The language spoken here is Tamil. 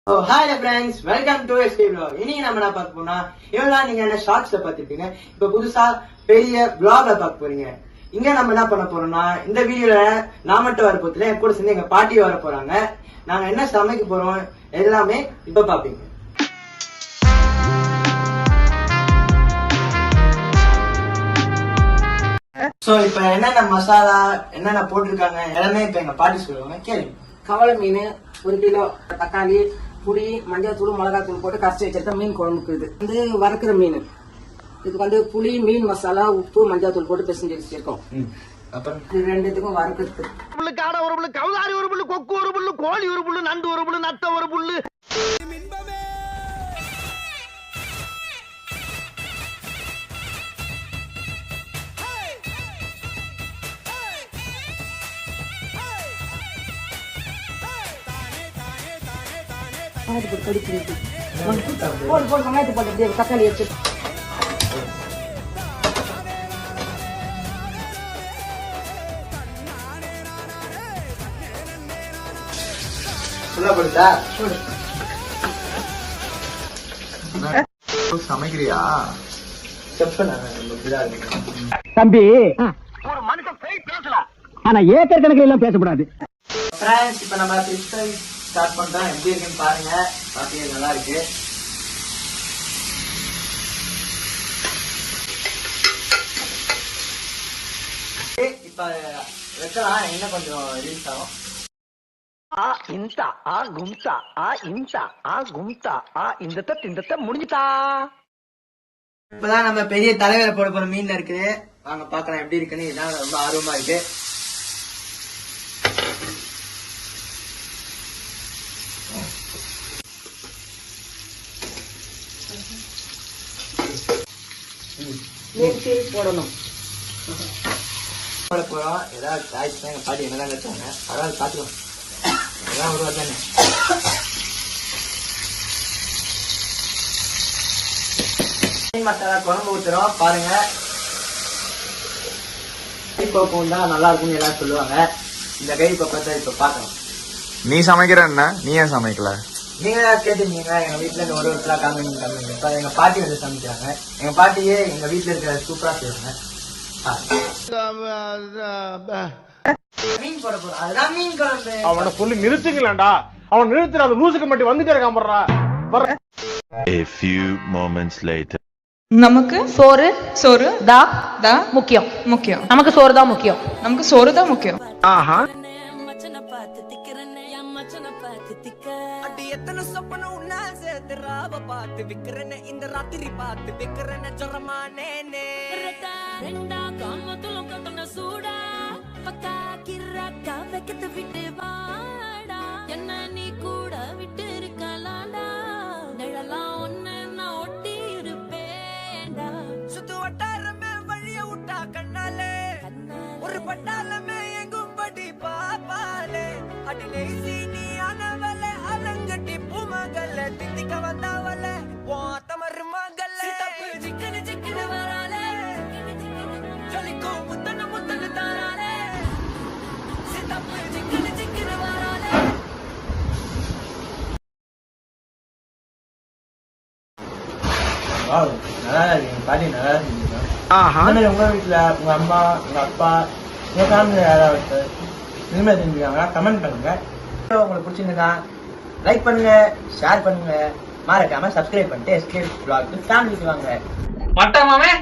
Hi friends, welcome to SK vlog. இன்னைக்கு நம்ம என்ன பார்க்க போனா, இவ்வளவு நீங்க என்ன ஷார்ட்ஸ்ல பார்த்துருப்பீங்க. இப்ப புதுசா பெரிய vlogல பார்க்க போறீங்க. இங்க நம்ம என்ன பண்ண போறோம்னா, இந்த வீடியோல நான் மட்டும் வர போறதுல என் கூட சேர்ந்து எங்க பாட்டி வர போறாங்க. நாங்க என்ன சமைக்க போறோம் எல்லாமே இப்ப பாப்பீங்க. சோ இப்ப என்னென்ன மசாலா என்னென்ன போட்டிருக்காங்க எல்லாமே இப்ப எங்க பாட்டி சொல்லுவாங்க, கேளுங்க. கவலை மீன் 1 கிலோ, தக்காளி, புளி, மஞ்சள் தூள், மிளகாய் தூள் போட்டு கரைச்சி வச்சிருக்க மீன் குழம்புக்கு. இது வறுக்கிற மீன். இதுக்கு புளி, மீன் மசாலா, உப்பு, மஞ்சள் தூள் போட்டு பிசைஞ்சு வச்சிருக்கோம். அப்புறம் இது ரெண்டுத்துக்கும் வறுக்கிறது. காடை ஒரு புல்லு, கவுதாரி ஒரு புல்லு, கொக்கு ஒரு புல்லு, கோழி ஒரு புல்லு, நண்டு ஒரு புல்லு, நத்த ஒரு புல்லு. போட்டு வெங்காயத்தை போட்டு தக்காளி வச்சு சமைக்கிறியா? தம்பி, ஒரு மனுஷன் பேசலாம், ஆனா ஏக்கர் கணக்கில் எல்லாம் பேசக்கூடாது. இப்ப நம்ம ஸ்டார்ட் பண்றோம். எப்படி இருக்குன்னு பாருங்க. பாத்தீங்க, நல்லா இருக்கு. இப்ப வைக்கலாம், என்ன கொஞ்சம் ரீல்ஸ் ஆகும். முடிஞ்சுட்டா. இப்பதான் நம்ம பெரிய தலைவரை போட போற மீன்ல இருக்குது. வாங்க பாக்கலாம் எப்படி இருக்குன்னு. இதான் ரொம்ப ஆர்வமா இருக்கு. போடணும். போட போறோம். ஏதாவது காய்ச்சி எங்க பாட்டி என்னதான் வச்சாங்க, அதாவது பாத்துக்கலாம். அதான் ஒரு தானே. மசாலா குழம்பு ஊத்துறோம் பாருங்க. கறி பக்கம் தான் நல்லா இருக்கும்னு எல்லாரும் சொல்லுவாங்க. இந்த கறி பக்கத்தை இப்ப பாக்கலாம். நீ சமைக்கிற என்ன, நீ ஏன் சமைக்கல? நீங்க தான் கேட்டுருந்தீங்க எங்க வீட்டுல இருந்து ஒரு ஒருத்தரா காமிங்க. இப்ப எங்க பாட்டி வந்து சமைக்கிறாங்க. எங்க பாட்டியே எங்க வீட்டுல இருக்கிற சூப்பரா செய்வாங்க. மீன் போட போறோம். அதுதான் மீன் குழம்பு. அவனை சொல்லி நிறுத்துங்களா? அவன் நிறுத்துற அந்த லூசுக்கு மட்டும் வந்துட்டே இருக்கான். போடுறா. A few moments later. நமக்கு சோறு சோறு தான் முக்கியம். நமக்கு சோறு தான் முக்கியம். ஆஹா. எத்தனை சொப்பன உன்னா சேர்த்து ராவ பார்த்து விக்கிறேன்னு இந்த ராத்திரி பார்த்து விக்கிறேன்னு ஜொரமானே ரெண்டா காமத்துலம் கட்டண சூடா பக்கா கிராக்கா வைக்கத்து விட்டு வாடா என்ன நீ கூட விட்டு இருக்கலாடா நிழலாம் ஒன்னு நான் ஒட்டி இருப்பேன்டா சுத்து வட்டாரமே வழிய விட்டா கண்ணாலே ஒரு பட்டாளமே எங்கும்படி பாப்பாலே அடி நெய்சி நீ ஆனவலே அலங்கட்டி பூமகல்ல தித்திக்க வந்தாவலே ஓத்தமரு மகல்ல சித்தப்பு சிக்கன சிக்கன வராலே ஜொலிக்கோ முத்தன தாராலே சித்தப்பு சிக்கன வராலே. நல்லா இருக்கு. பாட்டி நல்லா இருக்கு. ஆஹா. உங்க வீட்டுல உங்க அம்மா, உங்க அப்பா, உங்க ஃபேமிலி யாராவது இனிமேல் செஞ்சுருக்காங்க, கமெண்ட் பண்ணுங்க. உங்களுக்கு பிடிச்சிருந்தா லைக் பண்ணுங்க, ஷேர் பண்ணுங்க, மறக்காம சப்ஸ்கிரைப் பண்ணிட்டு எஸ்கே vlog ஃபேமிலிக்கு வாங்க. மட்டமாமே